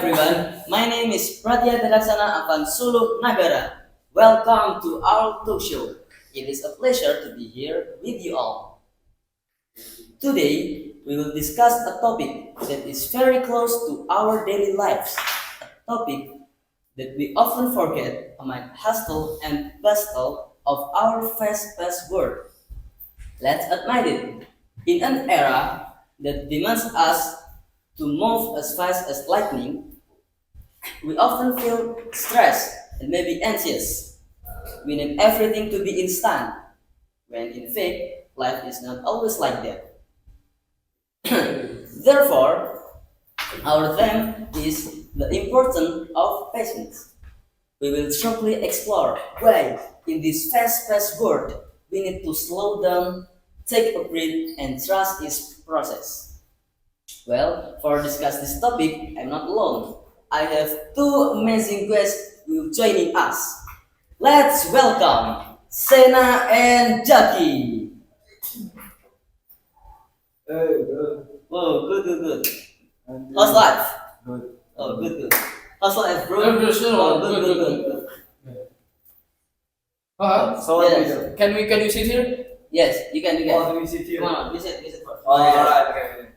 everyone, my name is Pratya Teraksana Avansulu Nagara. Welcome to our talk show. It is a pleasure to be here with you all. Today, we will discuss a topic that is very close to our daily lives, a topic that we often forget among hustle and bustle of our fast-paced world. Let's admit it. In an era that demands us to move as fast as lightning, we often feel stressed and maybe anxious. We need everything to be instant, when in fact, life is not always like that. Therefore, our theme is the importance of patience. We will shortly explore why, in this fast-paced world, we need to slow down, take a breath, and trust its process. Well, for discuss this topic, I'm not alone. I have two amazing guests who will joining us. Let's welcome Sena and Jackie. Hey, good. Oh, good. And How's life? Good. Oh, good. How's life, bro? I'm just Oh, good. So what Yes. do we do? Can we sit here? Yes, you can. Oh, do we sit here? Come on, visit first. Oh, alright, okay.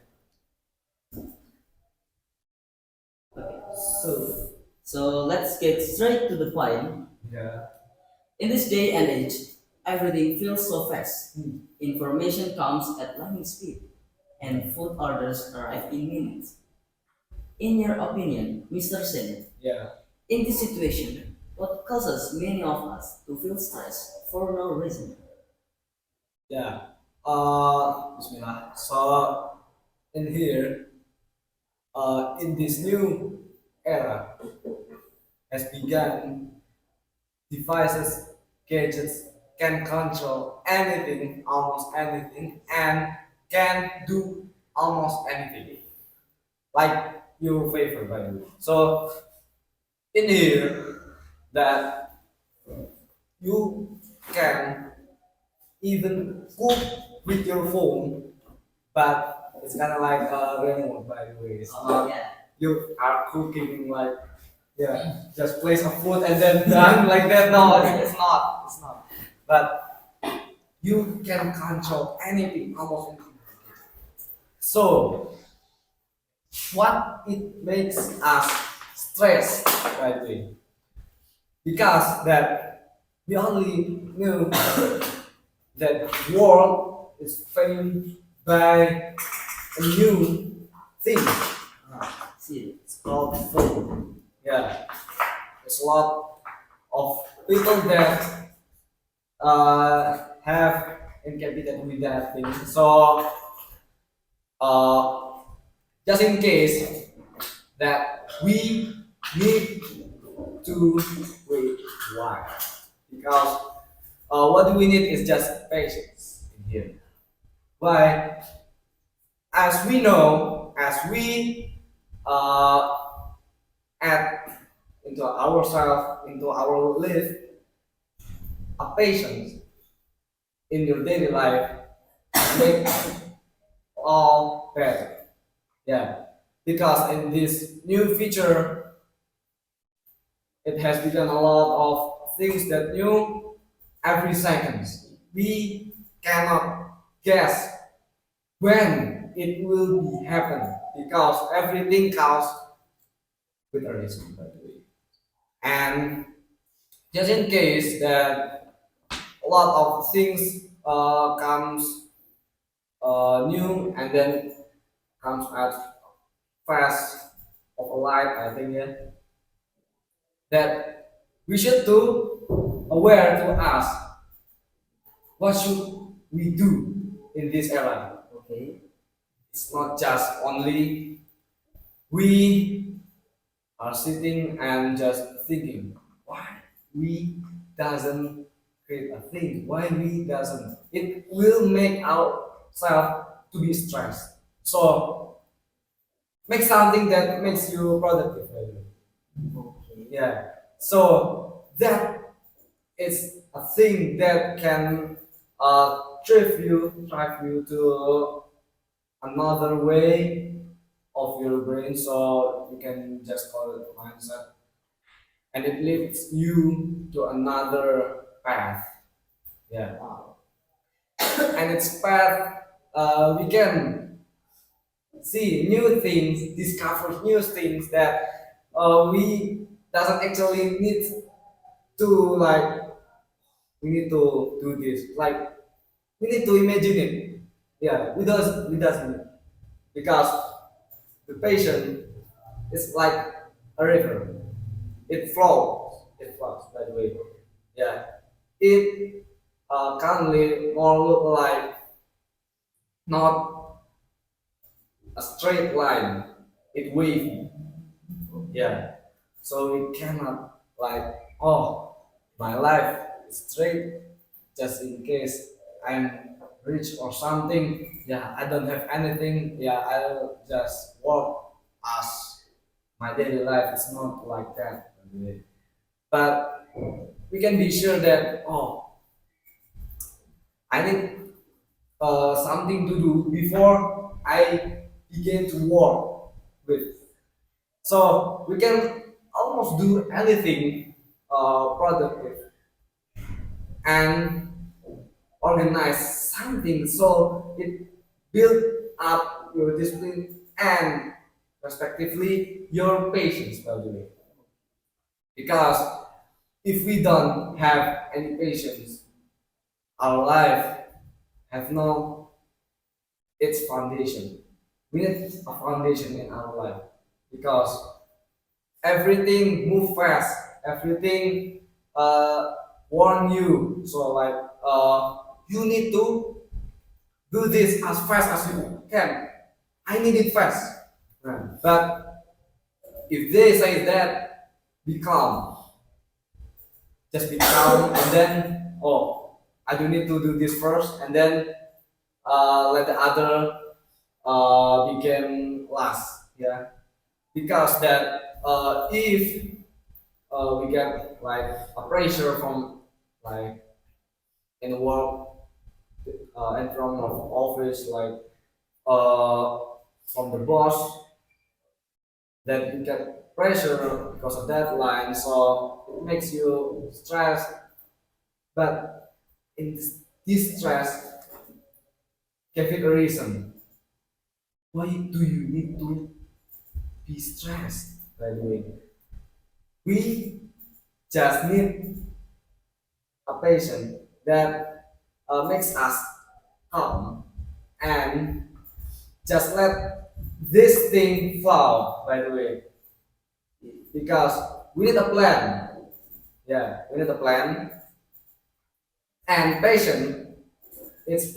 So let's get straight to the point. Yeah. In this day and age, everything feels so fast. Information comes at lightning speed, and food orders arrive in minutes. In your opinion, Mr. Sen, Yeah. in this situation, what causes many of us to feel stressed for no reason? Yeah. Bismillah. So in here, in this new era has begun, devices, gadgets can control anything, almost anything, and can do almost anything. Like your favorite, by the way. So in here, that you can even cook with your phone, but it's kind of like a remote, by the way. It's not Yeah. you are cooking like, yeah, just place a food and then done like that. No, it's not. It's not. But you can control anything, almost anything. So what it makes us stress, by the way, because that we only knew that world is framed by a new thing. See, It's called phone. Yeah, there's a lot of people that have inhabited with that thing. So uh, just in case that we need to wait, why? Because what we need is just patience in here. Why? As we know, as we uh, add into ourselves, into our life, a patience in your daily life make all better. Yeah, because in this new feature, it has become a lot of things that new every seconds. We cannot guess when it will be happen because everything comes with a reason, by the way. And just in case that a lot of things comes new and then comes at fast of a light, I think, yeah, that we should do aware to ask what should we do in this era. okay. It's not just only we are sitting and just thinking why we doesn't create a thing, why we doesn't, it will make ourselves to be stressed. So make something that makes you productive, by the way. Okay. Yeah. So that is a thing that can drive you to another way of your brain, so you can just call it mindset, and it leads you to another path. Yeah, and its path, we can see new things, discover new things that we doesn't actually need to like. We need to do this. Like we need to imagine it. Yeah, we doesn't because the patient is like a river. It flows. It flows. By the way, yeah. It currently more look like not a straight line. It wavy. Yeah. So we cannot like, oh, my life is straight just in case I'm rich or something. Yeah, I don't have anything. Yeah, I'll just work as my daily life is not like that. But we can be sure that, oh, I need something to do before I begin to work with. So we can almost do anything productive and organize something, so it build up your discipline and respectively your patience, by the way. Because if we don't have any patience, our life have no its foundation. We need a foundation in our life because everything move fast, everything uh, warn you. So like you need to do this as fast as you can. I need it fast. Right. But if they say that, be calm, just be calm, and then oh, I do need to do this first, and then let the other become last. Yeah, because that if we get like a pressure from like in the work and from the office, like uh, from the boss, that you get pressure because of deadline, so it makes you stressed. But in this stress, give it a reason. Why do you need to be stressed? By the way, we just need a patient that makes us calm and just let this thing flow. By the way, because we need a plan. Yeah, we need a plan and patient. It's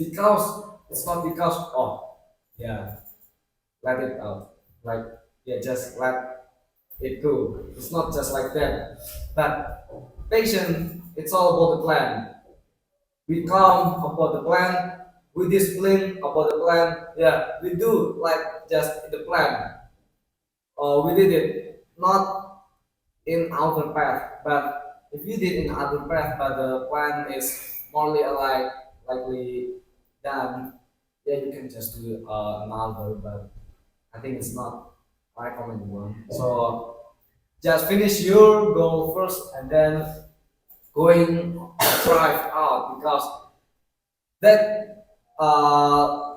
not because oh yeah, let it out, like yeah, just let it go. It's not just like that. But patient, it's all about the plan. We calm about the plan, we discipline about the plan. Yeah, we do like just the plan. We did it not in outer path, but if you did in outer path, but the plan is morely alike, likely done. Yeah, you can just do another, but I think it's not a recommended one. So just finish your goal first, and then going drive out because that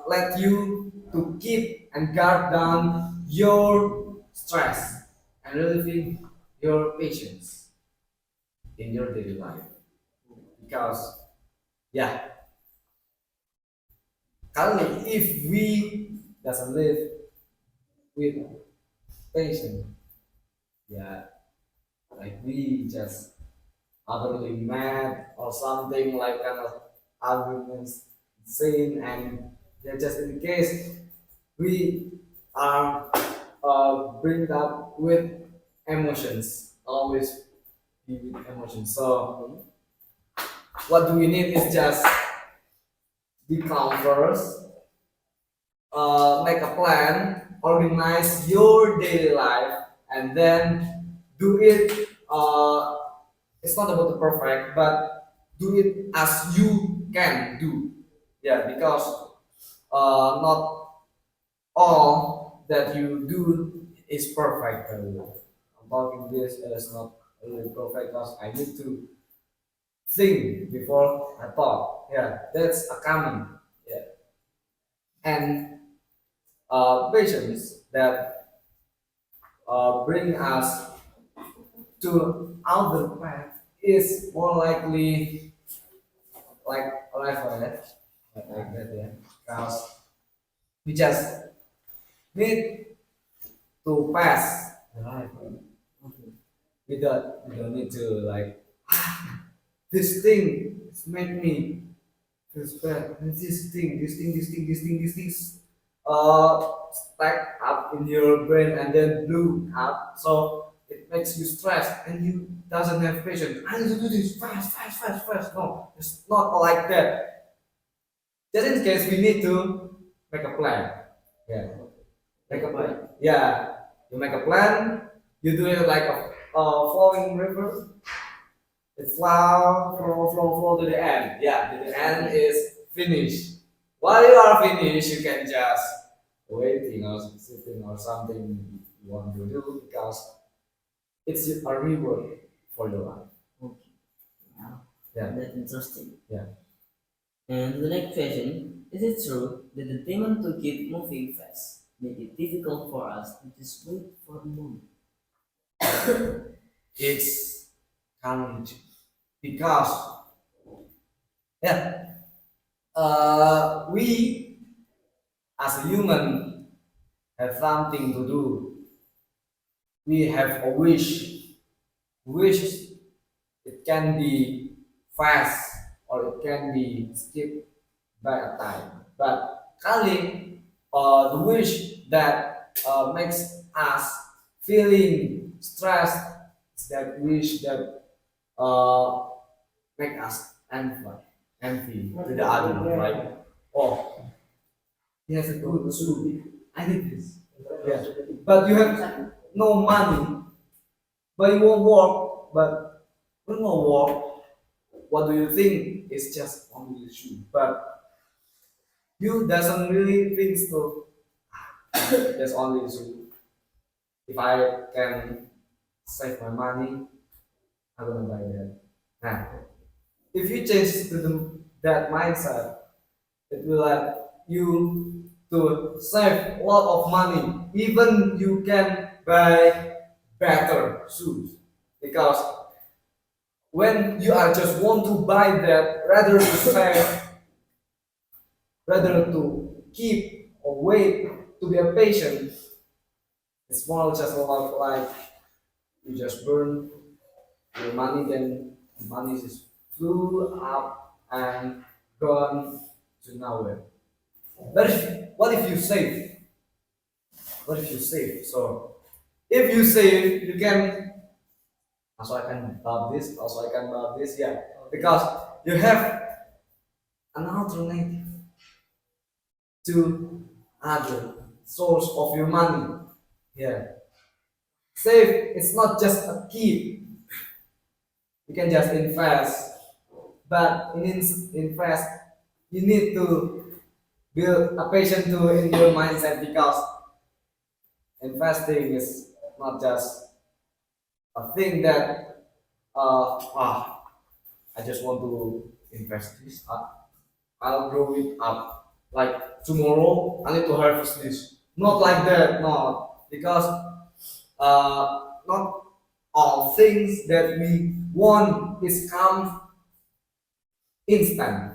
let you to keep and guard down your stress and relieving your patience in your daily life. Because yeah, currently if we doesn't live with patience, yeah, like we just utterly mad or something, like kind of arguments, sin, and yeah, just in case we are bring up with emotions, always be with emotions. So what do we need is just be calm first, make a plan, organize your daily life, and then do it. It's not about the perfect, but do it as you can do. Yeah, because not all that you do is perfect. By the way. I'm talking this is not really perfect because I need to think before I talk. Yeah, that's a common. Yeah, and patience that bring us to other path is more likely like life like that. Yeah, because we just need to pass the life. We don't need to like this thing it's made me feel bad. And this things stack up in your brain and then blew up. So it makes you stressed and you doesn't have patience. I need to do this fast. No, it's not like that. Just in case we need to make a plan. Yeah. Make a plan. Yeah. You make a plan, you do it like a flowing river. It flow to the end. Yeah, to the end is finished. While you are finished, you can just waiting or sitting or something you want to do because it's a reward for your life. Okay. Wow. Yeah, That's interesting. yeah. And the next question, is it true that the demand to keep moving fast make it difficult for us to just wait for the moment? It's challenging because yeah, we as a human have something to do. We have a wish it can be fast or it can be skipped by a time. But kali the wish that makes us feeling stressed is that wish that uh, make us envy to the other, right? Oh, he has a good shoe. I need this. Yeah. But you have no money, but you won't work. But when you won't work, what do you think? It's just only the shoe. But you doesn't really think so. There's only the shoe. If I can save my money, I'm gonna buy that. Nah. If you change to that mindset, it will let you to save a lot of money. Even you can buy better shoes because when you are just want to buy that rather to save, rather to keep or wait to be a patient, it's more just a lot of like you just burn your money, then money is flew up and gone to nowhere. But what if you save? What if you save? So if you save, you can also I can buy this, also I can buy this, yeah. Because you have an alternative to other source of your money. Yeah. Save it's not just a keep. You can just invest. But invest you need to build a patient to in your mindset because investing is not just a thing that I just want to invest this up. I'll grow it up. Like tomorrow I need to harvest this. Not like that, no. Because not all things that we want is come instant.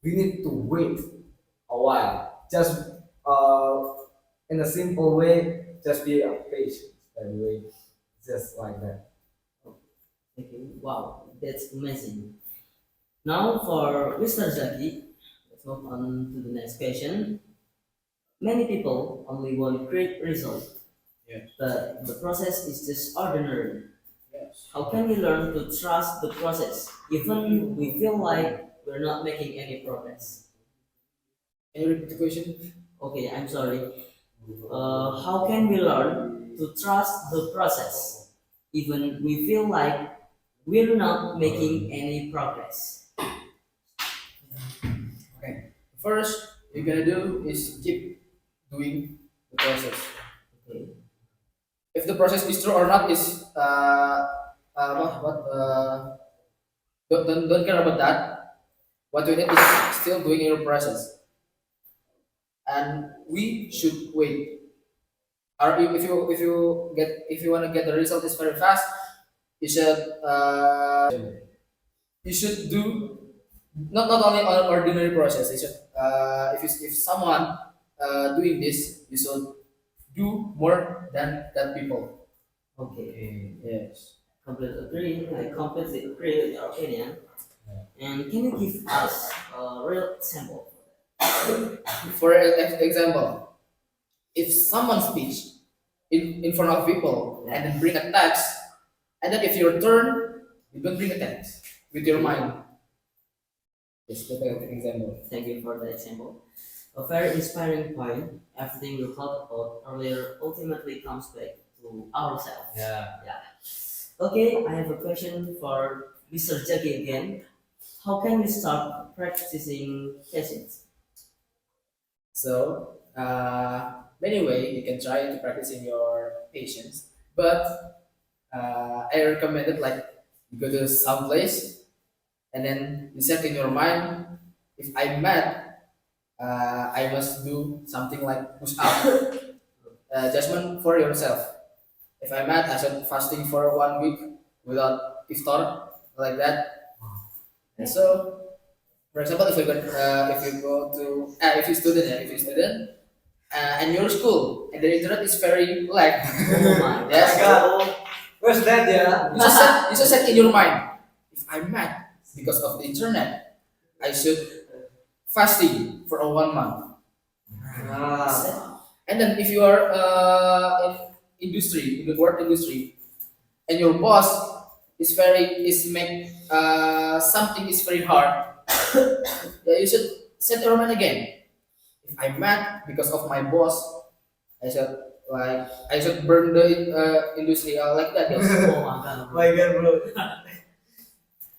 We need to wait a while. Just in a simple way, just be a patient. By the way, just like that. Okay, wow, that's amazing. Now for Mr. Zaki, let's move on to the next question. Many people only want great result, Yes. but the process is just ordinary. Yes. How can we learn to trust the process even we feel like we're not making any progress? Can you repeat the question? Okay, I'm sorry. How can we learn to trust the process even we feel like we're not making any progress? Okay. First, you're gonna do is keep doing the process. Okay. If the process is true or not is what don't care about that. What we need is still doing your process, and we should wait. Or if you want to get the result is very fast, you should you should do not only on ordinary process. You should if someone doing this, you should do more than that people. Okay. Yes. Completely agree. I completely agree with your opinion. And can you give us a real example? For example, if someone speaks in front of people and then bring a text, and then if your turn, you don't bring a text with your mind. Yes, that's an example. Thank you for the example. A very inspiring point. Everything we thought about earlier ultimately comes back to ourselves. Yeah. Yeah. Okay, I have a question for Mr. Jackie again. How can we start practicing patience? So, many way you can try to practicing your patience, but I recommend it like you go to some place and then you set in your mind, if I'm mad, I must do something like push up, judgment for yourself. If I'm mad, I should fasting for 1 week without iftar like that. And so, for example, if you go to if you student if you student and your school and the internet is very lag. Oh my Yes. God. Where's that? Yeah. You just set in your mind. If I'm mad because of the internet, I should fasting for a 1 month. And then if you are in the work industry, and your boss is make something is very hard, yeah, you should set your mind again. If I'm mad because of my boss, I should I should burn the industry like that. Yes. Oh my God. My God, bro.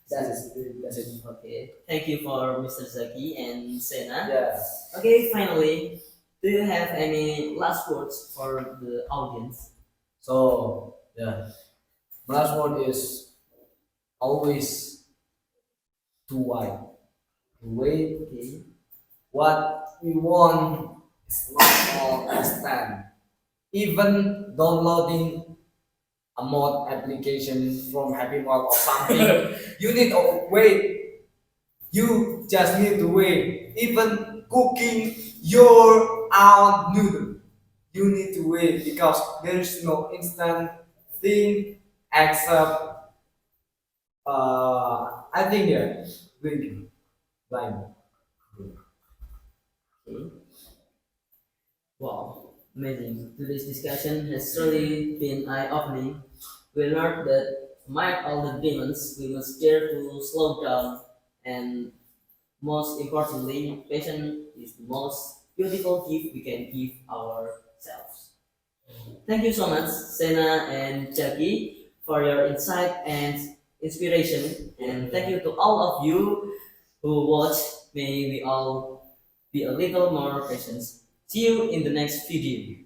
That's it. That's it. Okay. Thank you for Mr. Zaki and Sena. Yeah. Okay, finally, do you have any last words for the audience? So, yeah. My last word is always too wide. Wait, Okay. what we want is not all instant. Even downloading a mod application from Happy Mod or something, you need to wait. You just need to wait. Even cooking your own noodle, you need to wait because there is no instant thing except I think yeah, blinking, blind. Okay. Wow, amazing. Today's discussion has truly been eye-opening. We learned that amid all the demons, we must dare to slow down, and most importantly, patience is the most beautiful gift we can give ourselves. Thank you so much, Sena and Jackie, for your insight and inspiration. And thank you to all of you who watched. May we all be a little more patient. See you in the next video.